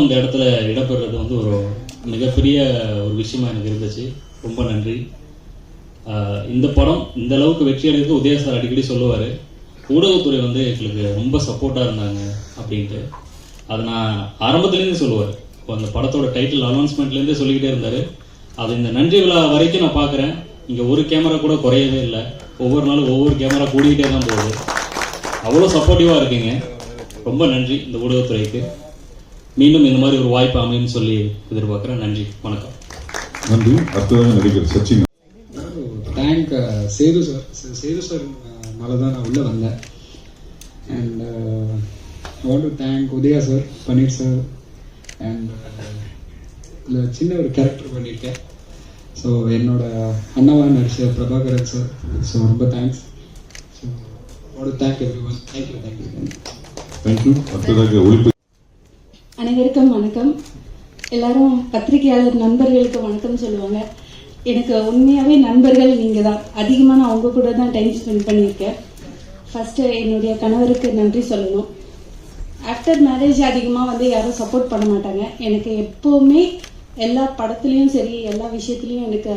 இந்த இடத்துல இடம்பெறது வந்து ஒரு மிகப்பெரிய ஒரு விஷயமா எனக்கு இருந்துச்சு. ரொம்ப நன்றி. இந்த படம் இந்த அளவுக்கு வெற்றி அடைந்து உதயா சார் அடிக்கடி சொல்லுவார், ஊடகத்துறை வந்து எங்களுக்கு ரொம்ப சப்போர்ட்டாக இருந்தாங்க அப்படின்ட்டு. அதை நான் ஆரம்பத்துலேருந்து சொல்லுவார். அந்த படத்தோட டைட்டில் அனௌன்ஸ்மெண்ட்லேருந்தே சொல்லிக்கிட்டே இருந்தார். அது இந்த நன்றி விழா வரைக்கும் நான் பார்க்குறேன். இங்கே ஒரு கேமரா கூட குறையவே இல்லை. ஒவ்வொரு நாளும் ஒவ்வொரு கேமரா கூடிக்கிட்டே தான் போகுது. அவ்வளோ சப்போர்ட்டிவாக இருக்கீங்க. ரொம்ப நன்றி இந்த ஊடகத்துறைக்கு. மீண்டும் இந்த மாதிரி ஒரு வாய்ப்பு அமையும் சொல்லி எதிர்பார்க்குறேன். நன்றி, வணக்கம். நன்றி. அடுத்ததாக நடிகர் சச்சின். தேங்க் சேது சார் மேலே தான் நான் உள்ளே வந்தேன். And I want to thank Udhaya sir, Panneer sir. And இதில் சின்ன ஒரு கேரக்டர் பண்ணியிருக்கேன். ஸோ என்னோட அண்ணாவாக நடிச்ச பிரபாகரன் சார். ஸோ ரொம்ப thanks. So want to thank everyone. Thank you. Thank you. அடுத்ததாக ஒளிப்பு. அனைவருக்கும் வணக்கம். எல்லாரும் பத்திரிகையாளர் நண்பர்களுக்கு வணக்கம் சொல்லுவாங்க. எனக்கு உண்மையாகவே நண்பர்கள் நீங்கள் தான். அதிகமாக நான் அவங்க கூட தான் டைம் ஸ்பெண்ட் பண்ணியிருக்கேன். ஃபஸ்ட்டு என்னுடைய கணவருக்கு நன்றி சொல்லணும். ஆஃப்டர் மேரேஜ் அதிகமாக வந்து யாரும் சப்போர்ட் பண்ண மாட்டாங்க. எனக்கு எப்போவுமே எல்லா படத்துலேயும் சரி, எல்லா விஷயத்துலையும் எனக்கு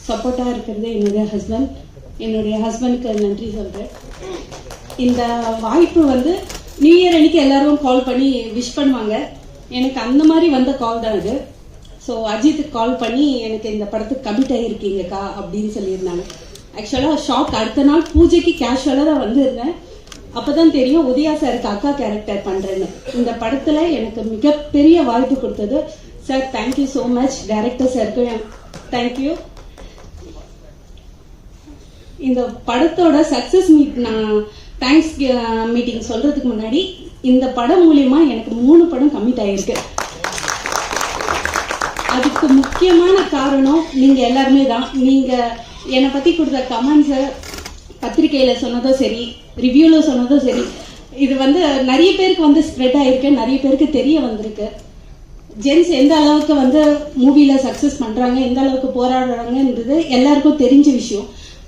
சப்போர்ட்டாக இருக்கிறது என்னுடைய ஹஸ்பண்ட். என்னுடைய ஹஸ்பண்டுக்கு நன்றி சொல்கிறேன். இந்த வாய்ப்பு வந்து நியூ இயர் அன்னைக்கு எல்லாரும் கால் பண்ணி விஷ் பண்ணுவாங்க. எனக்கு அந்த மாதிரி வந்த கால் தான் இது. ஸோ அஜித்துக்கு கால் பண்ணி எனக்கு இந்த படத்துக்கு கமிட் ஆகிருக்கீங்கக்கா அப்படின்னு சொல்லியிருந்தாங்க. ஆக்சுவலாக ஷாக். அடுத்த நாள் பூஜைக்கு கேஷுவலாக தான் வந்திருந்தேன். அப்போ தான் தெரியும் உதயா சாருக்கு அக்கா கேரக்டர் பண்ணுறேன்னு. இந்த படத்தில் எனக்கு மிகப்பெரிய வாய்ப்பு கொடுத்தது sir. Thank you so much. Director சாருக்கு தேங்க்யூ. இந்த படத்தோட சக்ஸஸ் மீட் நான் தேங்க்ஸ் மீட்டிங் சொல்கிறதுக்கு முன்னாடி இந்த படம் மூலிமா எனக்கு 3 படம் கமிட் ஆகிருக்கு. அதுக்கு முக்கியமான காரணம் நீங்கள் எல்லாருமே தான். நீங்கள் என்னை பற்றி கொடுத்த கமெண்ட்ஸை பத்திரிகையில் சொன்னதும் சரி, ரிவ்யூவில் சொன்னதும் சரி, இது வந்து நிறைய பேருக்கு வந்து ஸ்ப்ரெட் ஆகிருக்கு, நிறைய பேருக்கு தெரிய வந்திருக்கு. ஜென்ஸ் எந்த அளவுக்கு வந்து மூவியில் சக்ஸஸ் பண்ணுறாங்க, எந்த அளவுக்கு போராடுறாங்கன்றது எல்லாருக்கும் தெரிஞ்ச விஷயம்.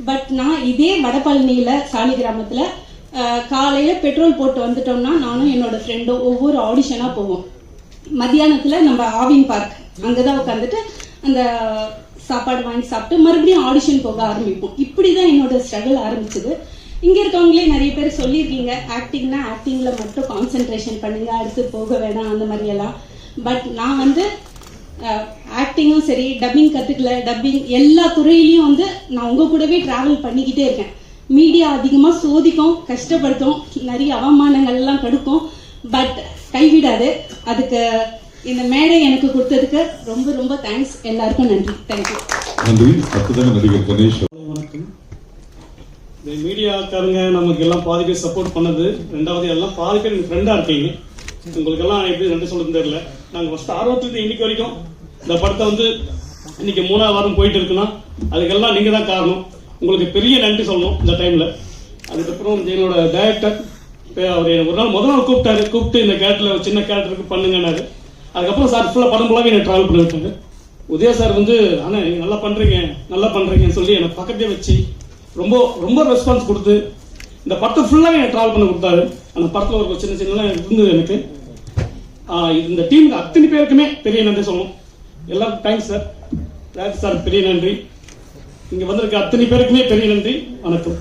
பட் நான் இதே வடபழனியில் சாலி கிராமத்தில் காலையில் பெட்ரோல் போட்டு வந்துட்டோம்னா நானும் என்னோட ஃப்ரெண்டும் ஒவ்வொரு ஆடிஷனாக போவோம். மத்தியானத்தில் நம்ம ஆவின் பார்க் அங்கே தான் உட்காந்துட்டு அந்த சாப்பாடு வாங்கி சாப்பிட்டு மறுபடியும் ஆடிஷன் போக ஆரம்பிப்போம். இப்படி தான் என்னோட ஸ்ட்ரகிள் ஆரம்பிச்சது. இங்கே இருக்கவங்களே நிறைய பேர் சொல்லியிருக்கீங்க, ஆக்டிங்னா ஆக்டிங்கில் மட்டும் கான்சென்ட்ரேஷன் பண்ணுங்க, அடுத்து போக வேணாம் அந்த மாதிரியெல்லாம். பட் நான் வந்து ஆக்டிங்கும் சரி, டப்பிங் கற்றுக்கல, டப்பிங் எல்லா துறையிலையும் வந்து நான் உங்கள் கூடவே ட்ராவல் பண்ணிக்கிட்டே இருக்கேன். மீடியா அதிகமாக சோதிக்கும், கஷ்டப்படுத்தும், நிறைய அவமானங்கள்லாம் கெடுக்கும். பட் கைவிடாது. அதுக்கு இந்த மேடை எனக்கு கொடுத்ததுக்கு ரொம்ப ரொம்ப தேங்க்ஸ். எல்லாருக்கும் நன்றி. தேங்க்யூ. நன்றி. அடுத்ததாக நடிகர் கணேஷ். வணக்கம். இந்த மீடியாக்காரங்க நமக்கு எல்லாம் பாதி பேர் சப்போர்ட் பண்ணது. ரெண்டாவது எல்லாம் பாதி பேர் எனக்கு ஃப்ரெண்டாக இருக்கீங்க. உங்களுக்கெல்லாம் எப்படி நன்றி சொல்றது தெரியல. நாங்கள் ஃபர்ஸ்ட் ஆர்வத்துலேருந்து இன்னைக்கு வரைக்கும் இந்த படத்தை வந்து இன்னைக்கு 3ஆவது வாரம் போயிட்டு இருக்குன்னா அதுக்கெல்லாம் நீங்கள் தான் காரணம். உங்களுக்கு பெரிய நன்றி சொல்லணும் இந்த டைமில். அதுக்கப்புறம் என்னோட டைரக்டர் அவர் ஒரு நாள் முதல் நாள் கூப்பிட்டு இந்த கேரக்டரில் ஒரு சின்ன கேரக்டருக்கு பண்ணுங்கன்னாரு. அதுக்கப்புறம் சார் ஃபுல்லாக படம் ஃபுல்லாகவே என்னை ட்ராவல் பண்ணி விட்டாங்க. உதயா சார் வந்து ஆனால் நீங்கள் நல்லா பண்ணுறீங்கன்னு சொல்லி என்னை பக்கத்தே வச்சு ரொம்ப ரொம்ப ரெஸ்பான்ஸ் கொடுத்து இந்த படத்தை ஃபுல்லாகவே என்னை ட்ராவல் பண்ண கொடுத்தாரு. அந்த படத்தில் ஒரு சின்ன சின்னலாம் இருந்தது எனக்கு. இந்த டீமுக்கு அத்தனை பேருக்குமே பெரிய நன்றி சொல்லணும். எல்லாருக்கும் தேங்க்ஸ் சார். தேங்க்ஸ் சார், பெரிய நன்றி. இங்கே வந்திருக்க அத்தனை பேருக்குமே பெரிய நன்றி. வணக்கம்.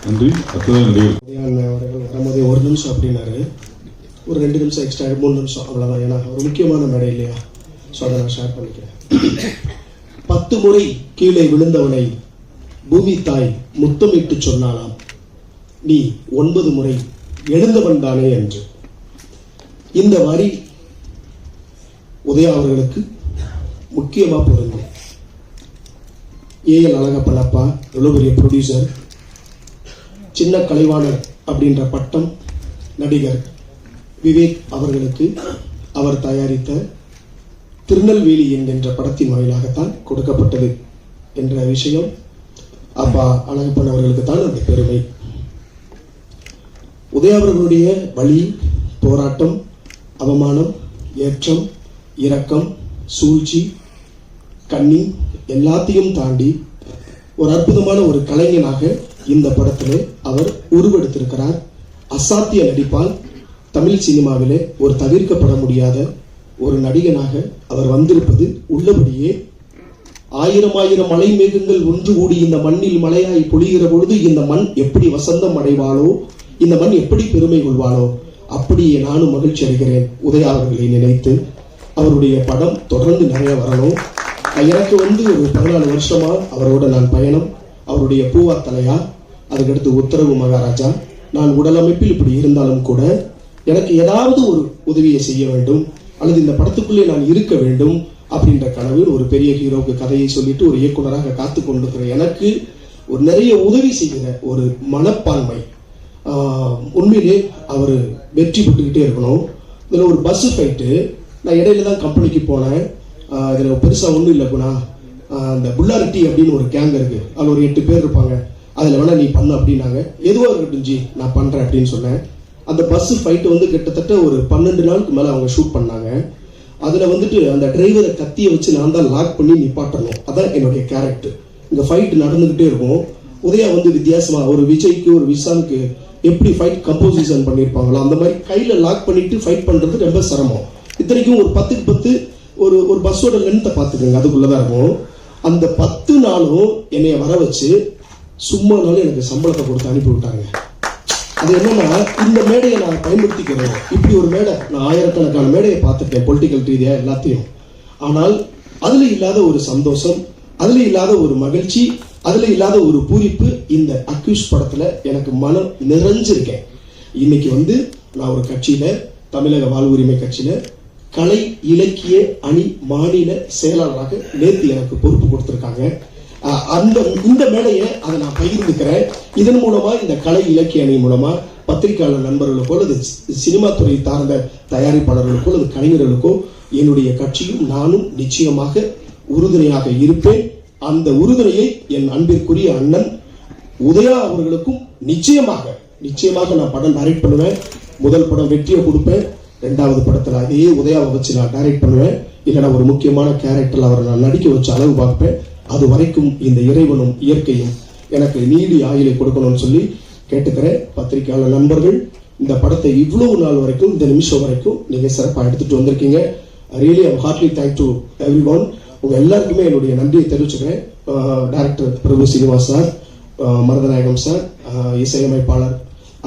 நன்றி. அவர்கள் வரும்போதே 1 நிமிஷம் அப்படின்னாரு. ஒரு 2 நிமிஷம் எக்ஸ்ட்ரா, 3 நிமிஷம் அவ்வளோதான். ஏன்னா ஒரு முக்கியமான மேடை இல்லையா? ஸோ அதை நான் ஷேர் பண்ணிக்கிறேன். 10 முறை கீழே விழுந்தவனை பூமி தாய் முத்தமிட்டு சொன்னாலாம், நீ 9 முறை எழுந்தவன் தானே என்று. இந்த வரி உதயா அவர்களுக்கு முக்கியமாக பொருந்தும். ஏஎல் அழகப்பனப்பா எவ்வளோ பெரிய ப்ரொடியூசர், சின்ன கலைவாணர் அப்படின்ற பட்டம் நடிகர் விவேக் அவர்களுக்கு அவர் தயாரித்த திருநெல்வேலி என்கின்ற படத்தின் வாயிலாகத்தான் கொடுக்கப்பட்டது என்ற விஷயம் அப்பா அழகப்பன் அவர்களுக்கு தான் அந்த பெருமை. உதயா அவர்களுடைய வழி, போராட்டம், அவமானம், ஏற்றம், இரக்கம், சூழ்ச்சி, கண்ணி எல்லாத்தையும் தாண்டி ஒரு அற்புதமான ஒரு கலைஞனாக இந்த படத்திலே அவர் உருவெடுத்திருக்கிறார். அசாத்திய நடிப்பால் தமிழ் சினிமாவிலே ஒரு தவிர்க்கப்பட முடியாத ஒரு நடிகனாக அவர் வந்திருப்பது உள்ளபடியே ஆயிரம் ஆயிரம் மலை மேகங்கள் ஒன்று கூடி இந்த மண்ணில் மழையாய் பொழிகிற பொழுது இந்த மண் எப்படி வசந்தம் அடைவாளோ, இந்த மண் எப்படி பெருமை கொள்வாளோ, அப்படியே நானும் மகிழ்ச்சி அடைகிறேன் உதயா அவர்களை நினைத்து. அவருடைய படம் தொடர்ந்து நிறைய வரணும். எனக்கு ஒரு 14 வருஷமா அவரோட நான் பயணம். அவருடைய பூவா தலையா, அதுக்கடுத்து உத்தரவு மகாராஜா. நான் உடலமைப்பில் இப்படி இருந்தாலும் கூட எனக்கு ஏதாவது ஒரு உதவியை செய்ய வேண்டும், அல்லது இந்த படத்துக்குள்ளே நான் இருக்க வேண்டும் அப்படின்ற கனவில் ஒரு பெரிய ஹீரோவுக்கு கதையை சொல்லிட்டு ஒரு இயக்குனராக காத்து கொண்டிருக்கிற எனக்கு ஒரு நிறைய உதவி செய்கிற ஒரு மனப்பான்மை. உண்மையிலே அவர் வெற்றி பெற்றுக்கிட்டே இருக்கணும். இதில் ஒரு பஸ் ஃபைட்டு, நான் இடையில தான் கம்பெனிக்கு போனேன். இதில் பெருசாக ஒன்றும் இல்லை குணா, அந்த புல்லாரிட்டி அப்படின்னு ஒரு கேங் இருக்கு, அதில் ஒரு 8 பேர் இருப்பாங்க, அதில் வேணா நீ பண்ணு அப்படின்னாங்க. எதுவாக இருக்கட்டும் ஜி நான் பண்ணுறேன் அப்படின்னு சொன்னேன். அந்த பஸ் ஃபைட்டு கிட்டத்தட்ட ஒரு 12 நாளுக்கு மேலே அவங்க ஷூட் பண்ணாங்க. அதில் அந்த டிரைவரை கத்தியை வச்சு நான் தான் லாக் பண்ணி நிப்பாட்டணும். அதான் என்னுடைய கேரக்டர். இங்கே ஃபைட் நடந்துக்கிட்டே இருக்கும். உதயா வித்தியாசமாக ஒரு விஜய்க்கு ஒரு விஷாலுக்கு எப்படி ஃபைட் கம்போசிஷன் பண்ணியிருப்பாங்களோ அந்த மாதிரி கையில் லாக் பண்ணிட்டு ஃபைட் பண்ணுறது ரொம்ப சிரமம். இத்தனைக்கும் ஒரு 10க்கு 10 ஒரு பஸ்ஸோட லென்த்தை பார்த்துக்கோங்க, அதுக்குள்ளே தான் இருக்கும். அந்த 10 நாளும் என்னைய வர வச்சு சும்மானாலும் எனக்கு சம்பளத்தை கொடுத்து அனுப்பி விட்டாங்க. அது என்னன்னா, இந்த மேடையை நான் பயன்படுத்திக்கிறேன். இப்படி ஒரு மேடை நான் ஆயிரக்கணக்கான மேடையை பார்த்துட்டேன், பொலிட்டிக்கல் ரீதியாக எல்லாத்தையும். ஆனால் அதில் இல்லாத ஒரு சந்தோஷம், அதில் இல்லாத ஒரு மகிழ்ச்சி, அதில் இல்லாத ஒரு பூரிப்பு இந்த அக்யூஸ் படத்தில் எனக்கு மனம் நிறைஞ்சிருக்கேன். இன்னைக்கு நான் ஒரு கட்சியில், தமிழக வாழ்வுரிமை கட்சியில் கலை இலக்கிய அணி மாநில செயலாளராக நேற்று எனக்கு பொறுப்பு கொடுத்துருக்காங்க. இந்த மேடையை அதை நான் பகிர்ந்துக்கிறேன். இதன் மூலமா இந்த கலை இலக்கிய அணி மூலமா பத்திரிகையாளர் நண்பர்களுக்கோ அல்லது சினிமா துறை சார்ந்த தயாரிப்பாளர்களுக்கோ அல்லது கலைஞர்களுக்கோ என்னுடைய கட்சியும் நானும் நிச்சயமாக உறுதுணையாக இருப்பேன். அந்த உறுதுணையை என் அன்பிற்குரிய அண்ணன் உதயா அவர்களுக்கும் நிச்சயமாக நான் படம் டைரக்ட் பண்ணுவேன். முதல் படம் வெற்றியை கொடுப்பேன். 2வது படத்தில் அதே உதயாவை வச்சு நான் டைரக்ட் பண்ணுவேன். இல்லைன்னா ஒரு முக்கியமான கேரக்டர்ல அவரை நான் நடிக்க வச்சு அளவு பார்ப்பேன். அது வரைக்கும் இந்த இறைவனும் இயற்கையும் எனக்கு நீடி ஆயுளை கொடுக்கணும்னு சொல்லி கேட்டுக்கிறேன். பத்திரிகையாளர் நண்பர்கள், இந்த படத்தை இவ்வளவு நாள் வரைக்கும், இந்த நிமிஷம் வரைக்கும் நீங்க சிறப்பாக எடுத்துட்டு வந்திருக்கீங்க. Really I Hartley thank to everyone. உங்க எல்லாருக்குமே என்னுடைய நன்றியை தெரிவிச்சுக்கிறேன். டைரக்டர் பிரபு சீனிவாஸ் சார், மருதநாயகம் சார், இசையமைப்பாளர்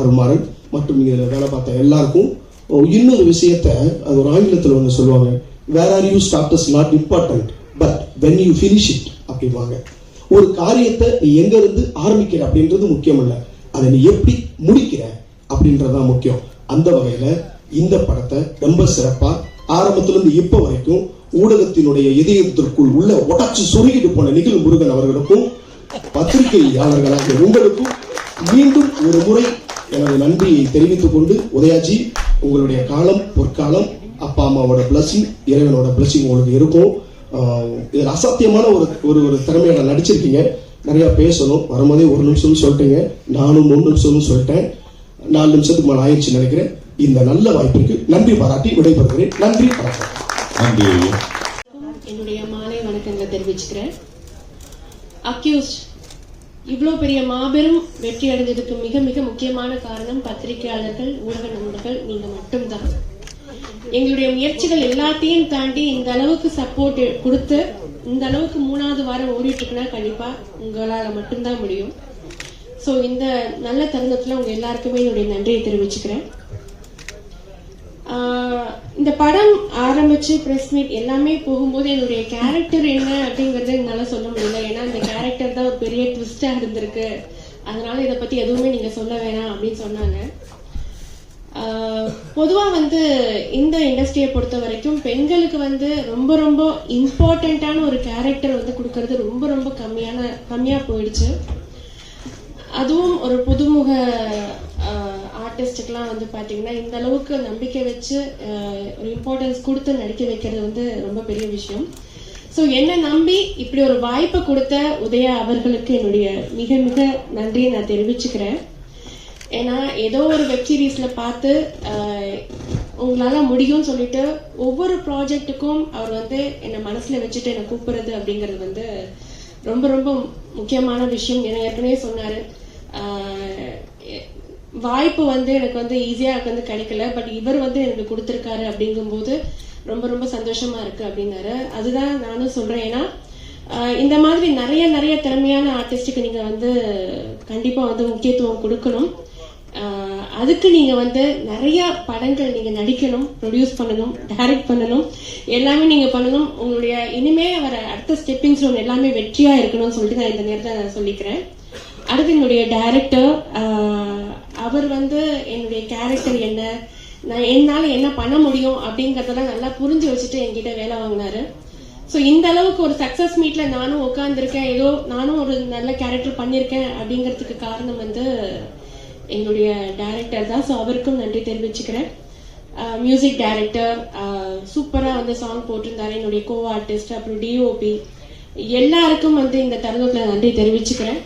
அருமாறன் மற்றும் இதில் வேலை பார்த்த எல்லாருக்கும். இன்னொரு விஷயத்த, அது ஒரு ஆங்கிலத்தில் ஒன்று சொல்லுவாங்க, where are you start is not important but when you finish it அப்படிவாங்க. ஒரு காரியத்தை நீ எங்க இருந்து ஆரம்பிக்கிற அப்படின்றது முக்கியம் இல்லை, அதை நீ எப்படி முடிக்கிற அப்படின்றதான் முக்கியம். அந்த வகையில இந்த படத்தை ரொம்ப சிறப்பா ஆரம்பத்திலிருந்து இப்ப வரைக்கும் ஊடகத்தினுடைய இதயத்திற்குள் உள்ள உடச்சு சொருகிட்டு போன நிகில் முருகன் அவர்களுக்கும் பத்திரிகையாளர்களாக உங்களுக்கும் மீண்டும் ஒரு முறை எனது நன்றியை தெரிவித்துக் கொண்டு, உதயாஜி உங்களுடைய காலம் பொற்காலம், அப்பா அம்மாவோட பிளஸிங், இறைவனோட பிளஸிங் உங்களுக்கு இருக்கும். இதில் அசாத்தியமான ஒரு திறமையோட நடிச்சிருக்கீங்க. நிறைய பேசணும், வரும்போதே 1 நிமிஷம்னு சொல்லிட்டீங்க, நானும் 3 நிமிஷம்னு சொல்லிட்டேன். 4 நிமிஷத்துக்கு மேலே ஆயிடுச்சு நினைக்கிறேன். இந்த நல்ல வாய்ப்பிற்கு நன்றி பாராட்டி விடைபெறுகிறேன். நன்றி, வணக்கம். என்னுடைய மாலை வணக்கங்களை தெரிவிச்சுக்கிறேன். அக்யூஸ்ட் இவ்வளோ பெரிய மாபெரும் வெற்றி அடைஞ்சதுக்கு மிக மிக முக்கியமான காரணம் பத்திரிகையாளர்கள், ஊடக நண்பர்கள், நீங்க மட்டும்தான். எங்களுடைய முயற்சிகள் எல்லாத்தையும் தாண்டி இந்த அளவுக்கு சப்போர்ட் கொடுத்து இந்த அளவுக்கு 3வது வாரம் ஓடிட்டு இருக்குன்னா கண்டிப்பா உங்களால மட்டும்தான் முடியும். ஸோ இந்த நல்ல தருணத்துல உங்க எல்லாருக்குமே என்னுடைய நன்றியை தெரிவிச்சுக்கிறேன். இந்த படம் ஆரம்பிச்சு பிரஸ் மீட் எல்லாமே போகும்போது என்னுடைய கேரக்டர் என்ன அப்படிங்கறத என்னால சொல்ல முடியல. ஏன்னா இந்த கேரக்டர் தான் ஒரு பெரிய ட்விஸ்டா இருந்திருக்கு, அதனால இதை பத்தி எதுவுமே நீங்க சொல்ல வேணாம் அப்படின்னு சொன்னாங்க. பொதுவா இந்த இண்டஸ்ட்ரியை பொறுத்த வரைக்கும் பெண்களுக்கு ரொம்ப ரொம்ப இம்பார்ட்டன்டான ஒரு கேரக்டர் கொடுக்கறது ரொம்ப ரொம்ப கம்மியா போயிடுச்சு. அதுவும் ஒரு புதுமுக ஆர்டிஸ்டுக்கெல்லாம் பாத்தீங்கன்னா இந்த அளவுக்கு நம்பிக்கை வச்சு ஒரு இம்பார்ட்டன்ஸ் கொடுத்து நடிக்க வைக்கிறது ரொம்ப பெரிய விஷயம். ஸோ என்னை நம்பி இப்படி ஒரு வாய்ப்பை கொடுத்த உதயா அவர்களுக்கு என்னுடைய மிக மிக நன்றியை நான் தெரிவிச்சுக்கிறேன். ஏன்னா ஏதோ ஒரு வெப் சீரீஸ்ல பார்த்து உங்களால முடியும்னு சொல்லிட்டு ஒவ்வொரு ப்ராஜெக்டுக்கும் அவர் என்னை மனசுல வச்சுட்டு என்னை கூப்பிடுறது அப்படிங்கிறது ரொம்ப ரொம்ப முக்கியமான விஷயம். ஏன்னா ஏற்கனவே சொன்னாரு, வாய்ப்பு எனக்கு ஈஸியா கிடைக்கல, பட் இவர் எனக்கு கொடுத்திருக்காரு அப்படிங்கும்போது ரொம்ப ரொம்ப சந்தோஷமா இருக்கு அப்படின்னாரு. அதுதான் நானும் சொல்றேன். ஏன்னா இந்த மாதிரி நிறைய திறமையான ஆர்டிஸ்டுக்கு நீங்க வந்து கண்டிப்பா வந்து முக்கியத்துவம் கொடுக்கணும். அதுக்கு நீங்க வந்து நிறைய படங்கள் நீங்க நடிக்கணும், ப்ரொடியூஸ் பண்ணணும், டைரக்ட் பண்ணணும், எல்லாமே நீங்க பண்ணணும். உங்களுடைய இனிமே வர அடுத்த ஸ்டெப்பிங் ஸ்டோன் எல்லாமே வெற்றியா இருக்கணும்னு சொல்லிட்டு நான் இந்த நேரத்தில் நான் சொல்லிக்கிறேன். அடுத்து என்னுடைய டைரக்டர், அவர் வந்து என்னுடைய கேரக்டர் என்ன, நான் என்னால் என்ன பண்ண முடியும் அப்படிங்கறதெல்லாம் நல்லா புரிஞ்சு வச்சுட்டு என்கிட்ட வேலை வாங்கினாரு. ஸோ இந்த அளவுக்கு ஒரு சக்சஸ் மீட்ல நானும் உட்காந்துருக்கேன், ஏதோ நானும் ஒரு நல்ல கேரக்டர் பண்ணியிருக்கேன் அப்படிங்கிறதுக்கு காரணம் வந்து எங்களுடைய டைரக்டர் தான். ஸோ அவருக்கும் நன்றி தெரிவிச்சுக்கிறேன். மியூசிக் டைரக்டர் சூப்பராக வந்து சாங் போட்டிருந்தாரு. என்னுடைய கோ ஆர்டிஸ்ட், அப்புறம் டிஓபி, எல்லாருக்கும் வந்து இந்த தருணத்தில் நன்றி தெரிவிச்சுக்கிறேன்.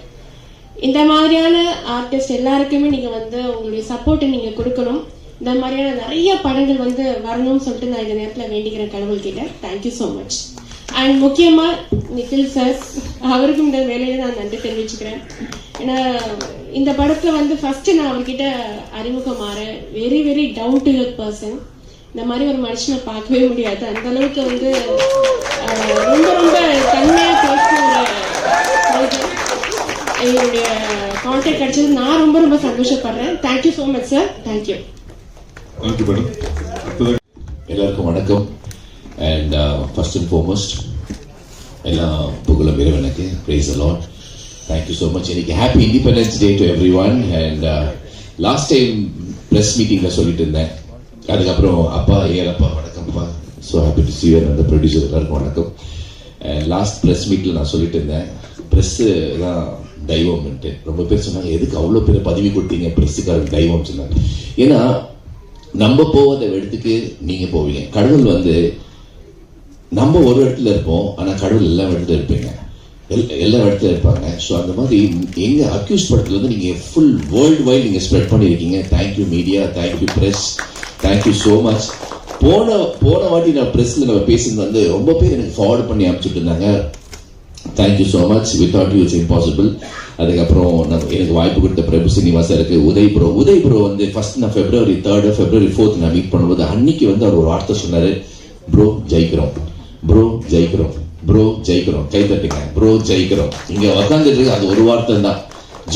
இந்த மாதிரியான ஆர்டிஸ்ட் எல்லாருக்குமே நீங்கள் வந்து உங்களுடைய சப்போர்ட்டை நீங்கள் கொடுக்கணும். இந்த மாதிரியான நிறைய படங்கள் வந்து வரணும்னு சொல்லிட்டு நான் இந்த நேரத்தில் வேண்டிக்கிறேன் கடவுள்கிட்ட. Thank you so much. அண்ட் முக்கியமாக நிக்கில் சார், அவருக்கும் இந்த வேலையை நான் நன்றி தெரிவிச்சுக்கிறேன். ஏன்னா இந்த படத்தில் வந்து ஃபர்ஸ்ட் நான் அவர்கிட்ட அறிமுகமாறேன். Very down to earth person. இந்த மாதிரி ஒரு மனுஷனை பார்க்கவே முடியாது. அந்த அளவுக்கு வந்து ரொம்ப தன்மையாக பேசுகிற ஒரு எங்களுடைய கான்டாக்ட் கிடைச்சது நான் ரொம்ப சந்தோஷப்படுறேன். Thank you so much sir. Thank you. Thank you madam. எல்லாருக்கும் வணக்கம். அண்ட் ஃபர்ஸ்ட் அண்ட் ஃபார்மோஸ்ட் எல்லாம் புகழும் இறைவனுக்கு. Praise the lord. Thank you so much. இன்னைக்கு happy independence day to everyone. And last time press மீட்டிங்கில் சொல்லிட்டு இருந்தேன். அதுக்கப்புறம் அப்பா ஏலப்பா வணக்கம்ப்பா, so happy to see you. அந்த ப்ரொடியூசர் எல்லாருக்கும் வணக்கம். லாஸ்ட் ப்ரெஸ் மீட்டில் நான் சொல்லிட்டு இருந்தேன், ப்ரெஸ்ஸு தான் தெய்வம்ன்ட்டு. ரொம்ப பேர் சொன்னாங்க, எதுக்கு அவ்வளோ பேர் பதவி கொடுத்தீங்க ப்ரெஸ்ஸுக்காரருக்கு தெய்வம் சொன்னாங்க. ஏன்னா நம்ம போகாத இடத்துக்கு நீங்க போவீங்க. கடவுள் வந்து நம்ம ஒரு இடத்துல இருப்போம், ஆனா கடவுள் எல்லா இடத்துல இருப்பீங்க, எல்லா இடத்துல இருப்பாங்க. ஸோ அந்த மாதிரி எங்க அக்யூஸ் படத்துல வந்து நீங்க ஃபுல் வேர்ல்டு வைட் நீங்க ஸ்ப்ரெட் பண்ணிருக்கீங்க. Thank you media, thank you press, thank you so much. போன வாட்டி நான் பிரஸ்ல நம்ம பேசுறது வந்து ரொம்ப பேர் எனக்கு ஃபார்வர்ட் பண்ணி அனுப்பிச்சுட்டு இருந்தாங்க. Thank you so much. Without you it's impossible. அதுக்கப்புறம் எனக்கு வாய்ப்பு கொடுத்த பிரபு சீனிவாசருக்கு, உதய் ப்ரோ வந்து ஃபர்ஸ்ட் நான் February 3rd February 4th நான் மீட் பண்ணும்போது அன்னைக்கு வந்து அவர் ஒரு வார்த்தை சொன்னாரு, ப்ரோ ஜெயிக்கிறோம், ப்ரோ ஜெயிக்கிறோம், ப்ரோ ஜெயிக்கிறோம், கை தட்டுங்க, ப்ரோ ஜெயிக்கிறோம். இங்க உட்காந்துட்டு அது ஒரு வார்த்தை தான்,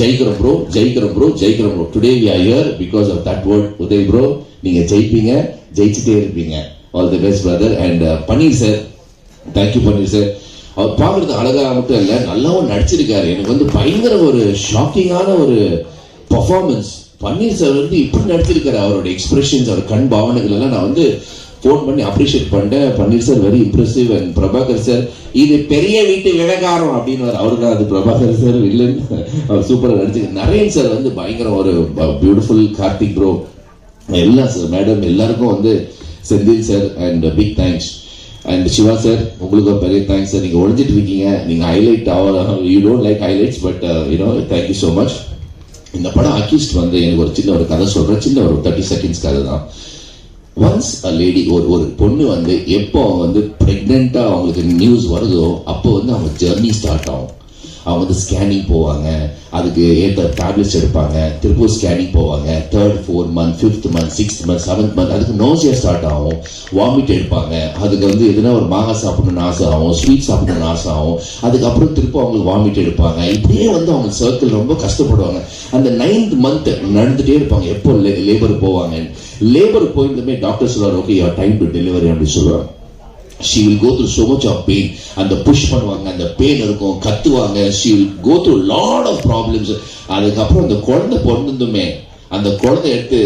ஜெயிக்கிறோம் ப்ரோ, ஜெயிக்கிறோம் ப்ரோ, ஜெயிக்கிறோம் bro. Today we are here because of that word. Uday bro, நீங்க ஜெயிப்பீங்க, ஜெயிச்சுட்டே இருப்பீங்க. All the best brother. And Panneer sir, thank you Panneer sir. அவர் பார்க்கறது அழகா மட்டும் இல்லை, நல்லாவும் நடிச்சிருக்காரு. எனக்கு வந்து பயங்கர ஒரு ஷாக்கிங்கான ஒரு பர்ஃபார்மன்ஸ். பன்னீர் சார் வந்து இப்படி நடிச்சிருக்காரு. அவரோட எக்ஸ்பிரஷன்ஸ், அவர் கண் பாவனைகள் எல்லாம் நான் வந்து ஃபோன் பண்ணி அப்ரிஷியேட் பண்ணிட்டேன். Panneer sir very impressive. And Prabhakar sir, இது பெரிய வீட்டு விவகாரம் அப்படின்னு அவரு தான் அது பிரபாகர் சார் வில்லன். அவர் சூப்பராக நடிச்சிருக்காரு. நரேன் சார் வந்து பயங்கரம், ஒரு பியூட்டிஃபுல். கார்த்திக் ப்ரோ, எல்லாம் சார், மேடம் எல்லாருக்கும் வந்து, Senthil sir and big thanks. And Siva sir, உங்களுக்கு பெரிய தேங்க்ஸ் சார். நீங்க ஒழிஞ்சிட்டு இருக்கீங்க, நீங்க highlight you don't like highlights, but you know thank you so much. இந்த படம் அக்யூஸ்ட் வந்து எனக்கு ஒரு சின்ன ஒரு கதை சொல்றேன், சின்ன ஒரு 30 seconds கதை தான். ஒன்ஸ் அ லேடி, ஒரு பொண்ணு வந்து எப்போ வந்து பிரெக்னெண்டா அவங்களுக்கு நியூஸ் வருதோ அப்போ வந்து அவங்க ஜெர்னி ஸ்டார்ட் ஆகும். அவங்க வந்து ஸ்கேனிங் போவாங்க, அதுக்கு ஏற்ற டேப்லெட்ஸ் எடுப்பாங்க, திருப்பூர் ஸ்கேனிங் போவாங்க. 3rd 4th month 5th month 6th month 7th month அதுக்கு நோசியா ஸ்டார்ட் ஆகும், வாமிட் எடுப்பாங்க. அதுக்கு வந்து எதுனா ஒரு மாங்காய் சாப்பிடணும்னு ஆசை ஆகும், ஸ்வீட் சாப்பிடணும்னு ஆசை ஆகும். அதுக்கப்புறம் திருப்ப அவங்களுக்கு வாமிட் எடுப்பாங்க. இப்படியே வந்து அவங்க சர்க்கிள் ரொம்ப கஷ்டப்படுவாங்க. அந்த 9th month நடந்துட்டே இருப்பாங்க, எப்போ லேபர் போவாங்க. லேபர் போயிருந்தமே டாக்டர் சொல்லுவார், okay your time to delivery அப்படின்னு சொல்லுவாங்க. she will go through so much of pain. அந்த புஷ் பண்ணுவாங்க, அந்த பெயின் இருக்கும், கத்துவாங்க. she will go through lot of problems. அதுக்கப்புறம் அந்த குழந்தை பிறந்ததுமே அந்த குழந்தை எடுத்து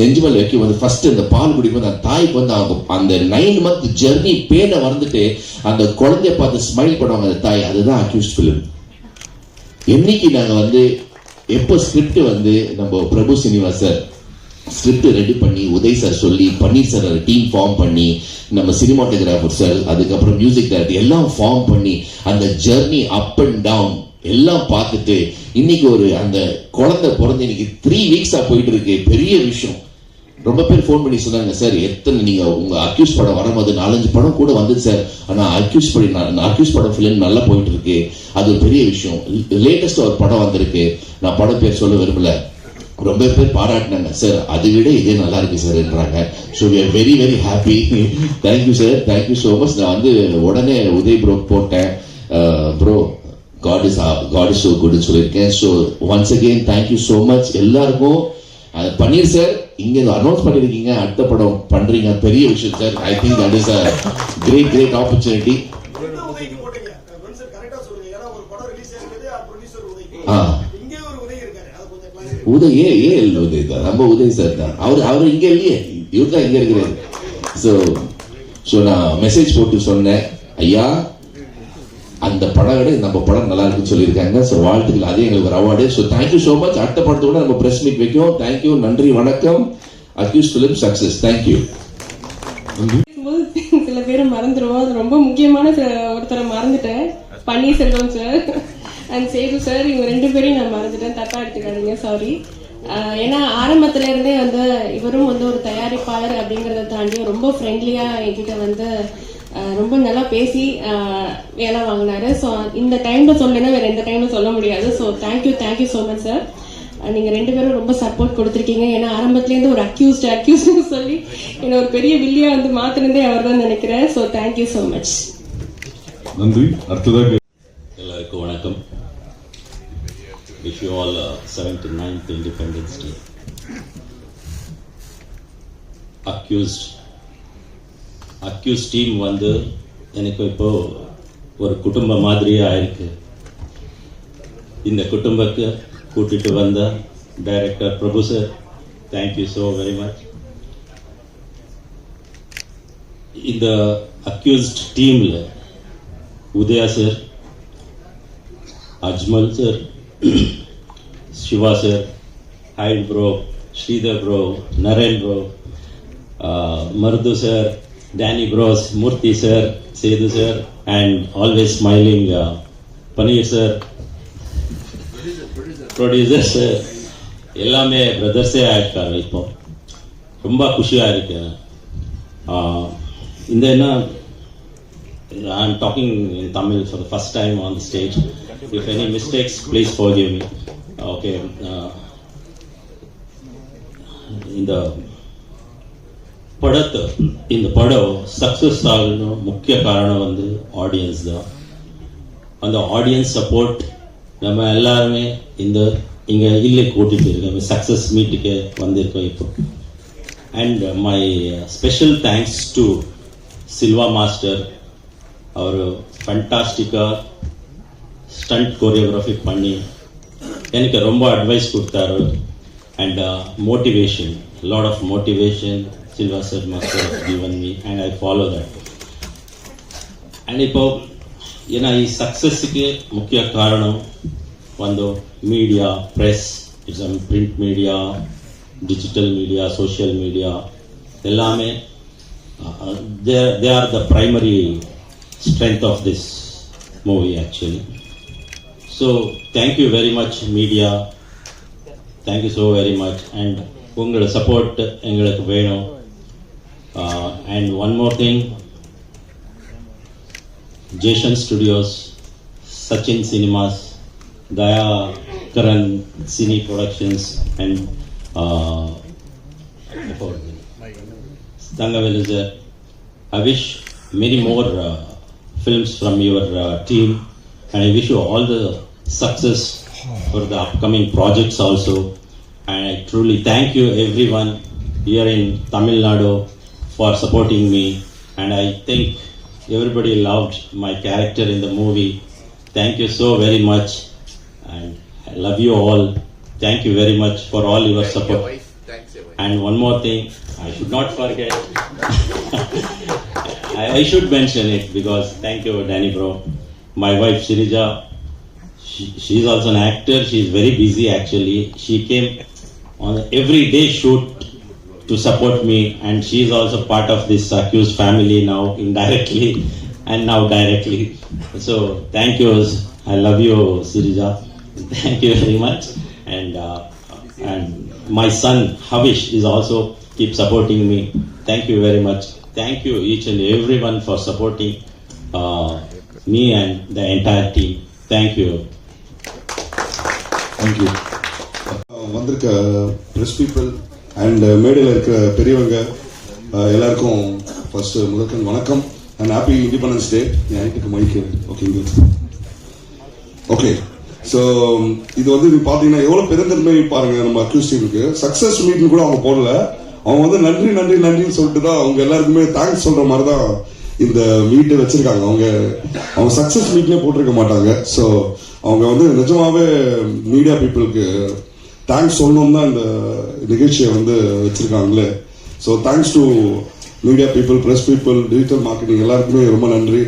நெஞ்சு மேல வைக்க வந்து ஃபர்ஸ்ட் அந்த பால் குடிக்கும். அந்த தாய்க்கு வந்து அவங்க அந்த 9 month ஜெர்னி பெயினை வந்துட்டு அந்த குழந்தைய பார்த்து ஸ்மைல் பண்ணுவாங்க அந்த தாய். அதுதான் அக்யூஸ்ட் ஃபிலிம். என்னைக்கு நாங்க வந்து எப்போ ஸ்கிரிப்ட் வந்து நம்ம பிரபு சீனிவாஸ் சார் ஸ்கிரிப்ட் ரெடி பண்ணி, உதய் சார் சொல்லி, பன்னீர் சார் டீம் ஃபார்ம் பண்ணி, நம்ம சினிமாட்டோகிராஃபர் சார், அதுக்கப்புறம் மியூசிக் டைரக்டர் எல்லாம் ஃபார்ம் பண்ணி அந்த ஜெர்னி அப் அண்ட் டவுன் எல்லாம் பார்த்துட்டு இன்னைக்கு ஒரு அந்த குழந்தை பிறந்து இன்னைக்கு 3 weeks போயிட்டு இருக்கு. பெரிய விஷயம். ரொம்ப பேர் ஃபோன் பண்ணி சொன்னாங்க, சார் எத்தனை நீங்க உங்க அக்யூஸ் படம் வரும்போது 4-5 படம் கூட வந்தது சார், ஆனா அக்யூஸ் படம் ஃபிலிம் நல்லா போயிட்டு இருக்கு, அது ஒரு பெரிய விஷயம். லேட்டஸ்ட் ஒரு படம் வந்திருக்கு, நான் படம் பேர் சொல்ல விரும்பல. ரொம்ப பேர் பாராட்டினாங்க சார், அதை விட இதே நல்லா இருக்கு சார்ன்றாங்க. So we are very very happy. Thank you sir, thank you so much. நான் வந்து உடனே உதய் ப்ரோ போட்டேன், ப்ரோ காட் இஸ் ஸோ குட்னு சொல்லியிருக்கேன். So once again thank you so much எல்லாருக்கும். பன்னீர் சார், இங்க அனௌன்ஸ் பண்ணிருக்கீங்க, அடுத்த படம் பண்றீங்க, பெரிய விஷயம் sir. I think that is a great opportunity. Uday Uday தான், நம்ம உதய் சார் தான். அவர் இங்க இல்லையே, இவர் தான் இங்க இருக்கிறாரு. ஸோ நான் மெசேஜ் போட்டு சொன்னேன், ஐயா அந்த படம் விட நம்ம படம் நல்லா இருக்குன்னு சொல்லியிருக்காங்க. ஸோ வாழ்த்துக்கள், அதே எங்களுக்கு ஒரு award. So thank you so much. அடுத்த படத்தோட நம்ம பிரஸ் மீட் வைக்கும். தேங்க்யூ, நன்றி, வணக்கம். Accused film success. தேங்க்யூ. சில பேரை மறந்துடுவோம், அது ரொம்ப முக்கியமான ஒருத்தரை மறந்துட்டேன், Panneerselvam sir and Sethu sir. இவங்க 2 பேரையும் நான் மறந்துட்டேன், தப்பா எடுத்துக்காதீங்க, சாரி. ஏன்னா ஆரம்பத்துல இருந்தே வந்து இவரும் வந்து ஒரு தயாரிப்பாளர் அப்படிங்கறத தாண்டி ரொம்ப ஃப்ரெண்ட்லியா என்கிட்ட வந்து ரொம்ப நல்லா பேசி வேலை வாங்கினாரு. ஸோ இந்த டைம்ல சொல்லலைன்னா வேற எந்த டைம்ல சொல்ல முடியாது. So thank you so much sir. நீங்க 2 பேரும் ரொம்ப சப்போர்ட் கொடுத்துருக்கீங்க. ஏன்னா ஆரம்பத்துலேருந்து ஒரு அக்யூஸ்ட் சொல்லி என்ன ஒரு பெரிய வில்லியா வந்து மாத்தினதே அவர் தான் நினைக்கிறேன். So thank you so much. நன்றி. அடுத்ததாக எல்லாருக்கும் வணக்கம். Wish you all 79th Independence Day. Accused team வந்து எனக்கு இப்போ ஒரு குடும்பம் மாதிரியே ஆயிருக்கு. இந்த குடும்பத்தை கூட்டிட்டு வந்த director Prabhu sir, thank you so very much. இந்த அக்யூஸ்ட் டீம்ல Udhaya sir, Ajmal sir, Siva sir, ஹைட் bro, Sridhar bro, Naren bro, Marudhu sir, Danny Bros, Murthy sir, Sedu sir, and always smiling Paneer sir, producer sir, எல்லாமே பிரதர்ஸே ஆயிருக்காங்க. இப்போ ரொம்ப குஷியாக இருக்கு. இந்த என்ன, I am talking in Tamil for the first time on the stage. If any mistakes, please forgive me. Okay. இந்த படம் சக்ஸஸ் ஆகணும் முக்கிய காரணம் வந்து ஆடியன்ஸ் தான். அந்த ஆடியன்ஸ் சப்போர்ட் நம்ம எல்லாருமே இங்கே இல்லை கூட்டிகிட்டு இருக்கோம், சக்ஸஸ் மீட்டுக்கு வந்திருக்கோம் இப்போ. And my special thanks to Silva master. அவர் ஃபண்டாஸ்டிக்காக ஸ்டண்ட் கோரியோகிராஃபி பண்ணி எனக்கு ரொம்ப அட்வைஸ் கொடுத்தாரு. And motivation, lot of motivation Silva sir must have given me, and I follow that. And இப்போ ஏன்னா ಈ சக்ஸஸுக்கு முக்கிய காரணம் வந்து media, press, it's print media, digital media, social media எல்லாமே they are the primary strength of this movie actually. So thank you very much media, thank you so very much. And உங்களோட support எங்களுக்கு வேணும். And one more thing, Jason Studios, Sachin Cinemas, Daya Karan Cine Productions, and Thangavelija. I wish many more films from your team, and I wish you all the success for the upcoming projects also. And I truly thank you everyone here in Tamil Nadu for supporting me, and I think everybody loved my character in the movie. Thank you so very much, and I love you all. Thank you very much for all your support. And one more thing, I should not forget. I should mention it because thank you Danny bro. My wife Shirija, she's also an actor. She's very busy actually. She came on every day shoot to support me, and she is also part of this accused family now, indirectly and now directly. So thank you, I love you Sirija, thank you very much. And my son Havish is also keep supporting me. Thank you very much. Thank you each and everyone for supporting me and the entire team. Thank you. Thank you. வந்திருக்க press people and மேடையில் இருக்கிற பெரியவங்க எல்லாருக்கும் first முதற்கண் வணக்கம் and happy independence டே. என் ஐட்டுக்கு மைக்கு ஓகேங்க. Okay, so இது வந்து இது பார்த்தீங்கன்னா எவ்வளோ பெருந்தன்மை பாருங்க நம்ம அக்யூஸ் டீமுக்கு. சக்ஸஸ் மீட்னு கூட அவங்க போடல, அவங்க வந்து நன்றி நன்றி நன்றின்னு சொல்லிட்டு தான் அவங்க எல்லாருக்குமே தேங்க்ஸ் சொல்ற மாதிரி தான் இந்த மீட்டை வச்சிருக்காங்க. அவங்க சக்ஸஸ் மீட்லேயே போட்டிருக்க மாட்டாங்க. ஸோ அவங்க வந்து நிஜமாவே மீடியா பீப்புளுக்கு தேங்க்ஸ் சொல்லணும் தான் இந்த நிகழ்ச்சியை வந்து வச்சிருக்காங்களே. So thanks to media people, press people, digital marketing எல்லாருக்குமே ரொம்ப நன்றி.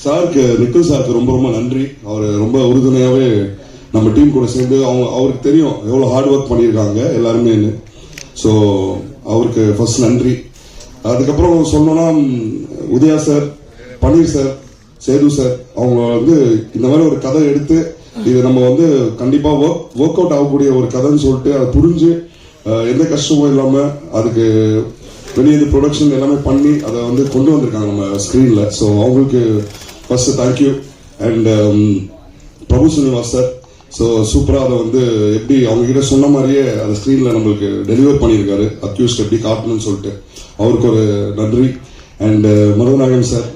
சாருக்கு, நிக்கில் சாருக்கு ரொம்ப ரொம்ப நன்றி. அவர் ரொம்ப உறுதுணையாகவே நம்ம டீம் கூட சேர்ந்து அவருக்கு தெரியும் எவ்வளோ ஹார்ட் ஒர்க் பண்ணியிருக்காங்க எல்லாருமே. ஸோ அவருக்கு ஃபர்ஸ்ட் நன்றி. அதுக்கப்புறம் சொல்லணும்னா Udaya sir, Panneer sir, Setu sir, அவங்க வந்து இந்த மாதிரி ஒரு கதை எடுத்து இது நம்ம வந்து கண்டிப்பாக ஒர்க் அவுட் ஆகக்கூடிய ஒரு கதைன்னு சொல்லிட்டு அதை புரிஞ்சு எந்த கஷ்டமும் இல்லாமல் அதுக்கு வெளியே ப்ரொடக்ஷன் எல்லாமே பண்ணி அதை வந்து கொண்டு வந்திருக்காங்க நம்ம ஸ்க்ரீனில். ஸோ அவங்களுக்கு first thank you. And Prabhu Srinivas sir, so சூப்பராக அதை வந்து எப்படி அவங்க கிட்ட சொன்ன மாதிரியே அதை ஸ்க்ரீனில் நம்மளுக்கு டெலிவர் பண்ணியிருக்காரு, அக்யூஸ்ட் எப்படி காட்டணும்னு சொல்லிட்டு அவருக்கு ஒரு நன்றி. And Maruthanayagan sir,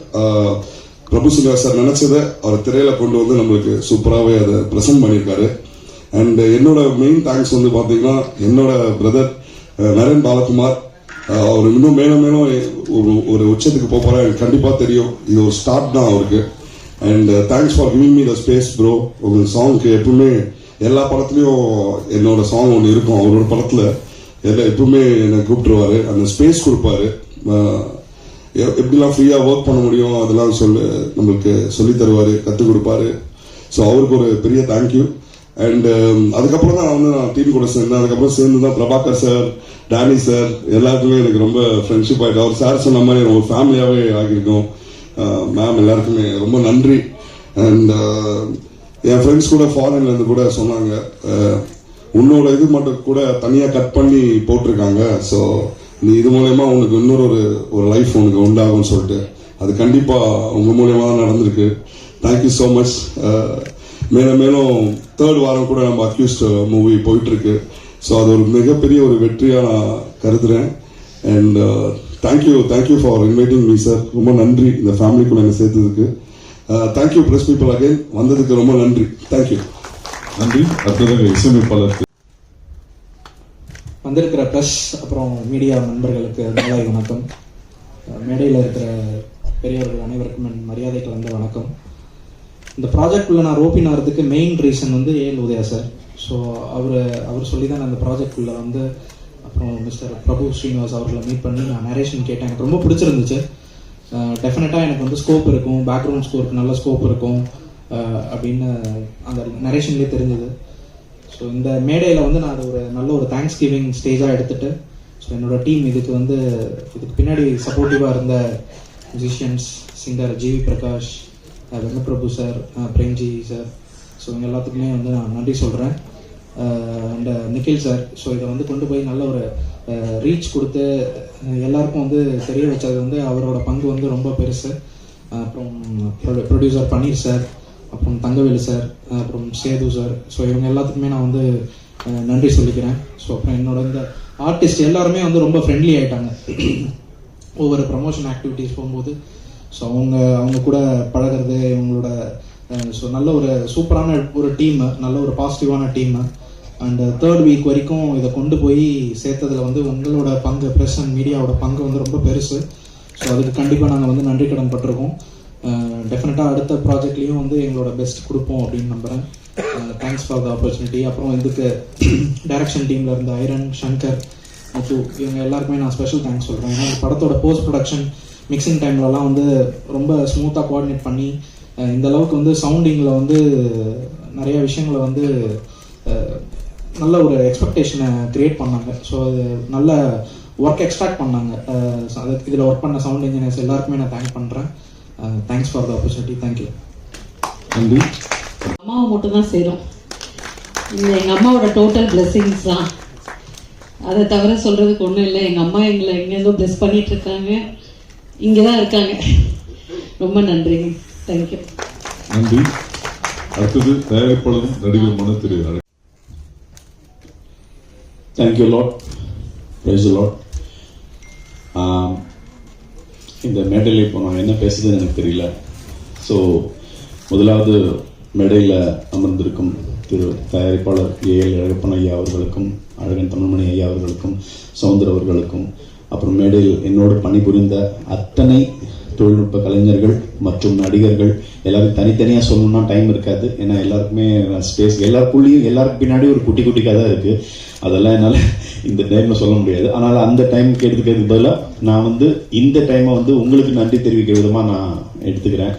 Prabhu Srinivas sir நினைச்சதை அவர் திரையில கொண்டு வந்து நம்மளுக்கு சூப்பராகவே அதை ப்ரெசென்ட் பண்ணியிருக்காரு. அண்ட் என்னோட மெயின் தேங்க்ஸ் வந்து பார்த்தீங்கன்னா என்னோட பிரதர் நரேன் பாலகுமார். அவர் இன்னும் மேலும் மேலும் ஒரு உச்சத்துக்கு போகிறார் எனக்கு கண்டிப்பாக தெரியும். இது ஒரு ஸ்டார்ட் தான் அவருக்கு. And thanks for giving me the space bro. உங்கள் சாங்க்கு எப்பவுமே எல்லா படத்துலையும் என்னோட சாங் ஒன்று இருக்கும். அவரோட படத்தில் எப்பவுமே என்னை கூப்பிட்டுருவாரு, அந்த ஸ்பேஸ் கொடுப்பாரு, எப்படிலாம் ஃப்ரீயாக ஒர்க் பண்ண முடியும் அதெல்லாம் நம்மளுக்கு சொல்லி தருவார், கற்றுக் கொடுப்பாரு. ஸோ அவருக்கு ஒரு பெரிய தேங்க்யூ. அண்ட் அதுக்கப்புறம் தான் நான் டீம் கூட சேர்ந்தேன். அதுக்கப்புறம் சேர்ந்து தான் பிரபாகர் சார், டேனி சார் எல்லாருக்குமே எனக்கு ரொம்ப ஃப்ரெண்ட்ஷிப் ஆகிட்டு. அவர் சார் சொன்ன மாதிரி ஒரு ஃபேமிலியாகவே ஆகியிருக்கோம். மேம் எல்லாருக்குமே ரொம்ப நன்றி. அண்ட் என் ஃப்ரெண்ட்ஸ் கூட ஃபாரின்லேருந்து கூட சொன்னாங்க உன்னோட இது மட்டும் கூட தனியாக கட் பண்ணி போட்டிருக்காங்க. ஸோ நீ இது மூலயமா உனக்கு இன்னொரு ஒரு லைஃப் உனக்கு உண்டாகும்னு சொல்லிட்டு அது கண்டிப்பாக உங்கள் மூலயமா தான் நடந்திருக்கு. Thank you so much. மேலும் மேலும் 3rd வாரம் கூட நம்ம அக்யூஸ்ட் மூவி போயிட்டுருக்கு. ஸோ அது ஒரு மிகப்பெரிய ஒரு வெற்றியாக நான் கருதுகிறேன். And thank you for inviting me sir. ரொம்ப நன்றி இந்த ஃபேமிலிக்குள்ள என்னை சேர்த்ததுக்கு. தேங்க்யூ ப்ரெஸ் பீப்புள் அகைன், வந்ததுக்கு ரொம்ப நன்றி. தேங்க்யூ. நன்றி. அடுத்ததாக இசையமைப்பாளர் வந்திருக்கிற ப்ரெஸ் அப்புறம் மீடியா நண்பர்களுக்கு மாலை வணக்கம். மேடையில் இருக்கிற பெரியவர்கள் அனைவருக்கும் என் மரியாதை கலந்த வணக்கம். இந்த ப்ராஜெக்ட்குள்ளே நான் ரோப்பின் ஆகிறதுக்கு மெயின் ரீசன் வந்து ஏஎல் உதயா சார். ஸோ அவர் சொல்லி தான் நான் இந்த ப்ராஜெக்ட்குள்ளே வந்து அப்புறம் மிஸ்டர் பிரபு ஸ்ரீனிவாஸ் அவர்களை மீட் பண்ணி நான் நரேஷன் கேட்டேன். எனக்கு ரொம்ப பிடிச்சிருந்துச்சு. டெஃபினட்டாக எனக்கு வந்து ஸ்கோப் இருக்கும், பேக்ரவுண்ட் ஸ்கோருக்கு நல்ல ஸ்கோப் இருக்கும் அப்படின்னு அந்த நரேஷன்லேயே தெரிஞ்சது. ஸோ இந்த மேடையில் வந்து நான் அது ஒரு நல்ல ஒரு தேங்க்ஸ் கிவிங் ஸ்டேஜாக எடுத்துகிட்டு ஸோ என்னோடய டீம் இதுக்கு பின்னாடி சப்போர்ட்டிவாக இருந்த musicians, singer GV Prakash, Venkat Prabhu sir, Premji sir, so இவங்க எல்லாத்துக்குமே வந்து நான் நன்றி சொல்கிறேன். அண்ட் நிக்கில் சார், ஸோ இதை வந்து கொண்டு போய் நல்ல ஒரு ரீச் கொடுத்து எல்லாருக்கும் வந்து தெரிய வச்சது வந்து அவரோட பங்கு வந்து ரொம்ப பெருசு. அப்புறம் ப்ரொடியூசர் பன்னீர் சார், அப்புறம் தங்கவேலு சார், அப்புறம் சேது சார், ஸோ இவங்க எல்லாத்துக்குமே நான் வந்து நன்றி சொல்லிக்கிறேன். ஸோ அப்புறம் என்னோட இந்த ஆர்டிஸ்ட் எல்லாருமே வந்து ரொம்ப ஃப்ரெண்ட்லி ஆகிட்டாங்க ஒவ்வொரு ப்ரமோஷன் ஆக்டிவிட்டீஸ் போகும்போது. ஸோ அவங்க கூட பழகிறது இவங்களோட ஸோ நல்ல ஒரு சூப்பரான ஒரு டீம், நல்ல ஒரு பாசிட்டிவான டீம். அண்ட் 3rd வீக் வரைக்கும் இதை கொண்டு போய் சேர்த்ததில் வந்து உங்களோட பங்கு, ப்ரெஸ் அண்ட் மீடியாவோட பங்கு வந்து ரொம்ப பெருசு. ஸோ அதுக்கு கண்டிப்பாக நாங்கள் வந்து நன்றி கடன் பட்டிருக்கோம். டெஃபினட்டாக அடுத்த ப்ராஜெக்ட்லேயும் வந்து எங்களோட பெஸ்ட் கொடுப்போம் அப்படின்னு நம்புகிறேன். Thanks for the opportunity. அப்புறம் இதுக்கு டைரக்ஷன் டீமில் இருந்த ஐரன், சங்கர், முத்து இவங்க எல்லாருக்குமே நான் ஸ்பெஷல் தேங்க்ஸ் சொல்கிறேன். ஏன்னா படத்தோட போஸ்ட் ப்ரொடக்ஷன் மிக்சிங் டைம்லலாம் வந்து ரொம்ப ஸ்மூத்தாக கோஆர்டினேட் பண்ணி இந்த அளவுக்கு வந்து சவுண்டிங்கில் வந்து நிறைய விஷயங்களை வந்து நல்ல ஒரு எக்ஸ்பெக்டேஷனை க்ரியேட் பண்ணாங்க. ஸோ அது நல்ல ஒர்க் எக்ஸ்ட்ராக்ட் பண்ணாங்க. அதுக்கு இதில் ஒர்க் பண்ண சவுண்ட் இன்ஜினியர்ஸ் எல்லாருக்குமே நான் தேங்க் பண்ணுறேன். Thanks for the opportunity. Thank you. நன்றி. அம்மாவை மட்டும் தான் சேரும். இது எங்கள் அம்மாவோட டோட்டல் பிளெஸிங்ஸ் தான். அதை தவிர சொல்கிறதுக்கு ஒன்றும் இல்லை. எங்கள் அம்மா எங்களை எங்கேருந்தோ பிளெஸ் பண்ணிட்டு இருக்காங்க, இங்கே தான் இருக்காங்க. ரொம்ப நன்றிங்க. தேங்க்யூ. நன்றி. அடுத்தது தயாரிப்பாளரும் நடிகருமான திரு தேங்க்யூ லாட், பிரைஸ் லாட். இந்த மேடையில் இப்போ நான் என்ன பேசுதுன்னு எனக்கு தெரியல. ஸோ முதலாவது மேடையில் அமர்ந்திருக்கும் திரு தயாரிப்பாளர் ஏஎல் அழகப்பன் ஐயா அவர்களுக்கும், அழகன் தமிழ்மணி ஐயா அவர்களுக்கும், சவுந்தர் அவர்களுக்கும், அப்புறம் மேடையில் என்னோடு பணிபுரிந்த அத்தனை தொழில்நுட்ப கலைஞர்கள் மற்றும் நடிகர்கள் எல்லாரும் தனித்தனியாக சொல்லணும்னா டைம் இருக்காது. ஏன்னா எல்லாருக்குமே ஸ்பேஸ், எல்லாருக்குள்ளேயும் எல்லாருக்கு பின்னாடி ஒரு குட்டி குட்டி கதை இருக்குது. அதெல்லாம் என்னால் இந்த டைமில் சொல்ல முடியாது. ஆனால் அந்த டைம் எடுத்துக்கிறதுக்கு பதிலாக நான் வந்து இந்த டைமை வந்து உங்களுக்கு நன்றி தெரிவிக்கிற விதமாக நான் எடுத்துக்கிறேன்.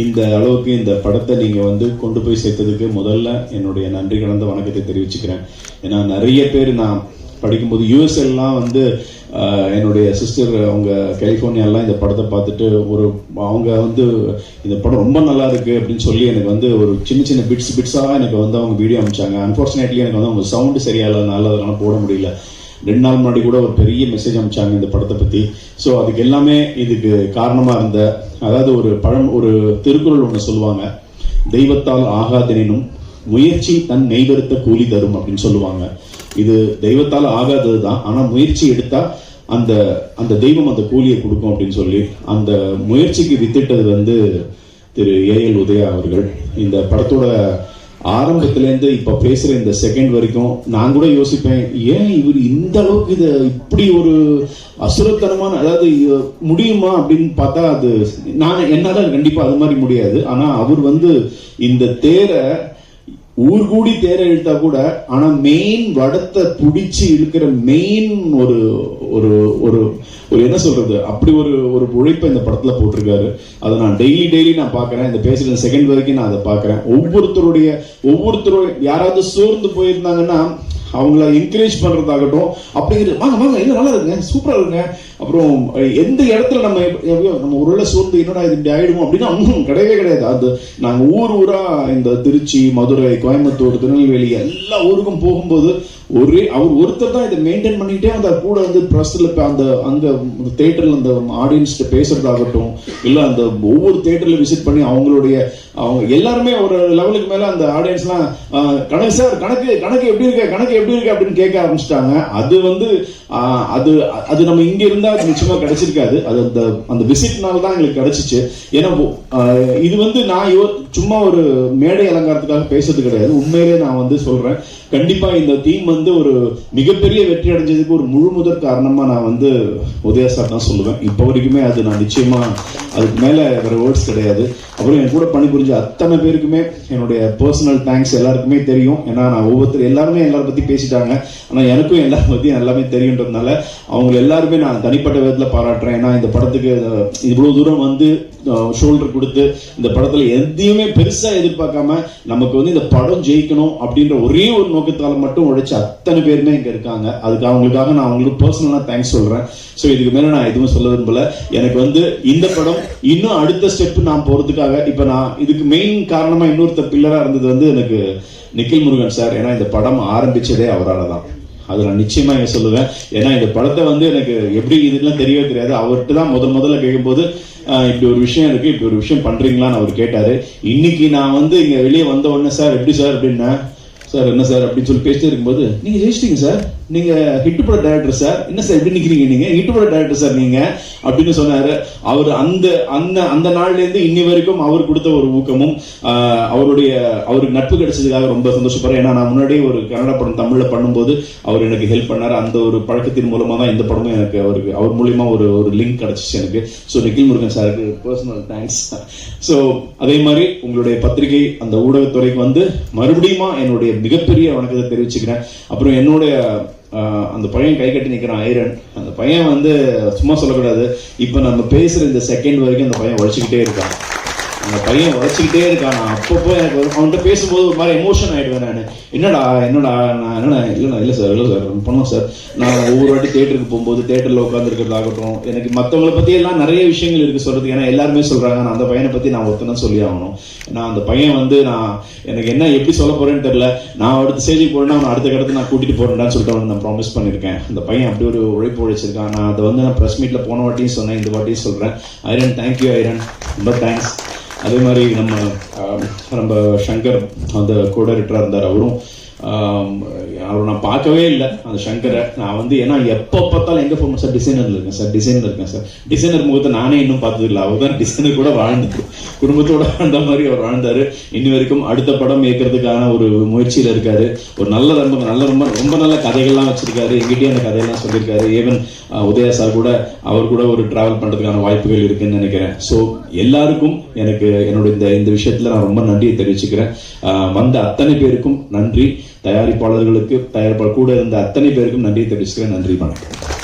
இந்த அளவுக்கு இந்த படத்தை நீங்கள் வந்து கொண்டு போய் சேர்த்ததுக்கு முதல்ல என்னுடைய நன்றி கலந்த வணக்கத்தை தெரிவிச்சுக்கிறேன். ஏன்னா நிறைய பேர் நான் படிக்கும்போது யூஎஸ்எல்லாம் வந்து என்னுடைய சிஸ்டர் அவங்க கலிஃபோர்னியாலாம் இந்த படத்தை பார்த்துட்டு அவங்க வந்து இந்த படம் ரொம்ப நல்லா இருக்கு அப்படின்னு சொல்லி எனக்கு வந்து ஒரு சின்ன சின்ன பிட்ஸாக எனக்கு வந்து அவங்க வீடியோ அனுப்பிச்சாங்க. அன்ஃபார்ச்சுனேட்லி எனக்கு வந்து அவங்க சவுண்டு சரியாயில்லைனால அதெல்லாம் போட முடியல. 2 நாள் முன்னாடி கூட ஒரு பெரிய மெசேஜ் அனுப்பிச்சாங்க இந்த படத்தை பற்றி. ஸோ அதுக்கு எல்லாமே இதுக்கு காரணமாக இருந்த, அதாவது ஒரு திருக்குறள் ஒன்று சொல்லுவாங்க, தெய்வத்தால் ஆகாதெனினும் முயற்சி தன் நெய்வருத்த கூலி தரும் அப்படின்னு சொல்லுவாங்க. இது தெய்வத்தால் ஆகாதது தான், ஆனால் முயற்சி எடுத்தா அந்த தெய்வம் அந்த கூலியை கொடுக்கும் அப்படின்னு சொல்லி அந்த முயற்சிக்கு வித்திட்டது வந்து திரு ஏஎல் உதயா அவர்கள். இந்த படத்தோட ஆரம்பத்திலேருந்து இப்போ பேசுகிற இந்த செகண்ட் வரைக்கும் நான் கூட யோசிப்பேன், ஏன் இவர் இந்த அளவுக்கு இதை இப்படி ஒரு அசுரத்தனமான, அதாவது முடியுமா அப்படின்னு பார்த்தா அது என்னால் கண்டிப்பாக அது மாதிரி முடியாது. ஆனால் அவர் வந்து இந்த தேரை ஊர் கூடி தேரை இழுத்தா கூட, ஆனா மெயின் வடத்தை பிடிச்சி இழுக்கிற மெயின் ஒரு ஒரு ஒரு ஒரு என்ன சொல்றது, அப்படி ஒரு உழைப்பை இந்த படத்துல போட்டிருக்காரு. அதை நான் டெய்லி நான் பாக்குறேன். இந்த பேசுற செகண்ட் வரைக்கும் நான் அதை பாக்குறேன். ஒவ்வொருத்தருடைய யாராவது சோர்ந்து போயிருந்தாங்கன்னா அவங்கள என்கரேஜ் பண்றதாகட்டும், அப்படிங்கிறது வாங்க இது நல்லா இருக்குங்க, சூப்பரா இருக்குங்க. அப்புறம் எந்த இடத்துல நம்ம ஒருவேளை சோர்ந்து என்னடா இது இப்படி ஆயிடுமோ அப்படின்னா கிடையவே கிடையாது. அது நாங்க ஊரா இந்த திருச்சி, மதுரை, கோயம்புத்தூர், திருநெல்வேலி எல்லா ஊருக்கும் போகும்போது அவர் ஒருத்தர் தான் இதை மெயின்டைன் பண்ணிக்கிட்டே அந்த கூட வந்து பிரஸ்ல அங்க தியேட்டர்ல அந்த ஆடியன்ஸ்ட பேசுறதாகட்டும், இல்ல அந்த ஒவ்வொரு தியேட்டர்ல விசிட் பண்ணி அவங்க எல்லாருமே ஒரு லெவலுக்கு மேல அந்த ஆடியன்ஸ்லாம் கணக்கு சார் கணக்கு எப்படி இருக்கு அப்படின்னு கேட்க ஆரம்பிச்சிட்டாங்க. அது வந்து அது நம்ம இங்க இருந்தா அது நிச்சயமா கிடைச்சிருக்காது. அது அந்த விசிட்னால தான் எங்களுக்கு கிடைச்சிச்சு. ஏன்னா இது வந்து நான் சும்மா ஒரு மேடை அலங்காரத்துக்காக பேசுறது கிடையாது. உண்மையிலே நான் வந்து சொல்றேன், கண்டிப்பா இந்த டீம் வந்து ஒரு மிகப்பெரிய வெற்றி அடைஞ்சதுக்கு ஒரு முழு முதற் காரணமா நான் வந்து உதயா சார் தான் சொல்லுவேன். இப்போ வரைக்குமே அது நான் நிச்சயமா அதுக்கு மேல வேற வேர்ட்ஸ் கிடையாது. அப்புறம் என் கூட பணிபுரிஞ்ச அத்தனை பேருக்குமே என்னுடைய பர்சனல் தேங்க்ஸ் எல்லாருக்குமே தெரியும். ஏன்னா நான் எல்லாருமே எல்லாரும் பத்தி பேசிட்டாங்க. ஆனா எனக்கும் எல்லாரும் பத்தியும் எல்லாமே தெரியுன்றதுனால அவங்க எல்லாருமே நான் தனிப்பட்ட விதத்துல பாராட்டுறேன். ஏன்னா இந்த படத்துக்கு இவ்வளவு தூரம் வந்து ஷோல்டர் கொடுத்து இந்த படத்துல எதையுமே பெருசா எதிர்பார்க்காம நமக்கு வந்து இந்த படம் ஜெயிக்கணும் அப்படின்ற ஒரே ஒரு நோக்கத்தால மட்டும் உழைச்ச அத்தனை பேருமே இங்க இருக்காங்க. அதுக்கு அவங்களுக்காக நான் அவங்களுக்கு பர்சனலா தேங்க்ஸ் சொல்றேன். ஸோ இதுக்கு மேல நான் எதுவும் சொல்ல விரும்பல. எனக்கு வந்து இந்த படம் இன்னும் அடுத்த ஸ்டெப் நான் போறதுக்காக இப்ப நான் இதுக்கு மெயின் காரணமா இன்னொருத்தர் பில்லரா இருந்தது வந்து எனக்கு நிக்கில் முருகன் சார். ஏன்னா இந்த படம் ஆரம்பிச்சதே அவரால் தான். அது நான் நிச்சயமா சொல்லுவேன். ஏன்னா இந்த படத்தை வந்து எனக்கு எப்படி இதுலாம் தெரியவே தெரியாது. அவர்கிட்ட தான் முதல்ல கேட்கும்போது இப்படி ஒரு விஷயம் இருக்கு, இப்படி ஒரு விஷயம் பண்றீங்களான்னு அவர் கேட்டாரு. இன்னைக்கு நான் வந்து இங்க வெளியே வந்த உடனே சார் எப்படி சார் அப்படின்னா, சார் என்ன சார் அப்படின்னு சொல்லி பேசிட்டே இருக்கும்போது, நீங்க ஜெயிச்சிட்டீங்க சார், நீங்க ஹிட் பட டைரக்டர் சார், என்ன சார் எப்படி நிக்கிறீங்க, நீங்க ஹிட் பட டைரக்டர் சார் நீங்க அப்படின்னு சொன்னாரு. அவர் அந்த நாள்ல இருந்து இன்னி வரைக்கும் அவர் கொடுத்த ஒரு ஊக்கமும் அவருக்கு நட்பு கிடைச்சதுக்காக ரொம்ப சந்தோஷப்படுறேன். ஏன்னா நான் முன்னாடியே ஒரு கன்னட படம் தமிழ்ல பண்ணும்போது அவர் எனக்கு ஹெல்ப் பண்ணாரு. அந்த ஒரு பழக்கத்தின் மூலமா தான் இந்த படமும் எனக்கு அவர் மூலியமா ஒரு லிங்க் கிடைச்சிச்சு எனக்கு. ஸோ நிக்கில் முருகன் சாருக்கு பர்சனல் தேங்க்ஸ். ஸோ அதே மாதிரி உங்களுடைய பத்திரிகை அந்த ஊடகத்துறைக்கு வந்து மறுபடியும் என்னுடைய மிகப்பெரிய வணக்கத்தை தெரிவிச்சுக்கிறேன். அப்புறம் என்னுடைய அந்த பையன் கை கட்டி நிற்கிறான் ஐரன். அந்த பையன் வந்து சும்மா சொல்லக்கூடாது. இப்போ நம்ம பேசுற இந்த செகண்ட் வரைக்கும் அந்த பையன் உழைச்சிக்கிட்டே இருக்கான். அந்த பையன் உழைச்சிக்கிட்டே இருக்கான். நான் அப்பப்போ எனக்கு அவன்கிட்ட பேசும்போது ஒரு மாதிரி எமோஷன் ஆயிடுவேன். நான் என்னடா இல்லை சார் பண்ணோம் சார். நான் ஒவ்வொரு வாட்டி தேட்டருக்கு போகும்போது தேட்டரில் உட்காந்துருக்கிறதாகட்டும், எனக்கு மற்றவங்களை பற்றி எல்லாம் நிறைய விஷயங்கள் இருக்கு சொல்றதுக்கு. ஏன்னா எல்லாருமே சொல்றாங்க. நான் அந்த பையனை பற்றி நான் ஒருத்தனை சொல்லி ஆகணும். நான் அந்த பையன் வந்து எனக்கு என்ன எப்படி சொல்ல போறேன்னு தெரியல. நான் அடுத்த ஸ்டேஜுக்கு போறேன்னா அவன் அடுத்த கடத்தை நான் கூட்டிட்டு போறேன்டான்னு சொல்லிட்டு அவனுக்கு நான் ப்ராமிஸ் பண்ணியிருக்கேன். அந்த பையன் அப்படி ஒரு உழைப்பு உழைச்சிருக்கான். நான் அதை வந்து நான் ப்ரெஸ் மீட்ல போன வாட்டியும் சொன்னேன், இந்த வாட்டியும் சொல்றேன். ஐரன் தேங்க்யூ ஐரன், ரொம்ப தேங்க்ஸ். அதே மாதிரி நம்ம சங்கர் அந்த கோடைரக்டராக இருந்தார். அவரும் அவரை நான் பார்க்கவே இல்லை அந்த சங்கரை. நான் வந்து ஏன்னா எப்போ பார்த்தாலும் எங்கே போகணும் சார், டிசைனரில் இருக்கேன் சார், டிசைனில் இருக்கேன் சார். டிசைனர் முகத்தை நானே இன்னும் பார்த்தது இல்லை. அவர் தான் டிசைனர் கூட வாழ்ந்து குடும்பத்தோட வாழ்ந்த மாதிரி அவர் வாழ்ந்தாரு. இன்னி வரைக்கும் அடுத்த படம் இயக்கிறதுக்கான ஒரு முயற்சியில் இருக்காரு. ஒரு நல்ல ரொம்ப நல்ல கதைகள்லாம் வச்சிருக்காரு. எங்கிட்டே அந்த கதையெல்லாம் சொல்லியிருக்காரு. ஈவன் உதயா சார் கூட அவர் கூட ஒரு டிராவல் பண்ணுறதுக்கான வாய்ப்புகள் இருக்குன்னு நினைக்கிறேன். ஸோ எல்லாருக்கும் எனக்கு என்னோட இந்த விஷயத்தில் நான் ரொம்ப நன்றியை தெரிவிச்சுக்கிறேன். வந்த அத்தனை பேருக்கும் நன்றி. தயாரிப்பாளர்களுக்கு, தயாரிப்பாளர் கூட இருந்த அத்தனை பேருக்கும் நன்றியை தெரிவிச்சுக்கிறேன். நன்றி, வணக்கம்.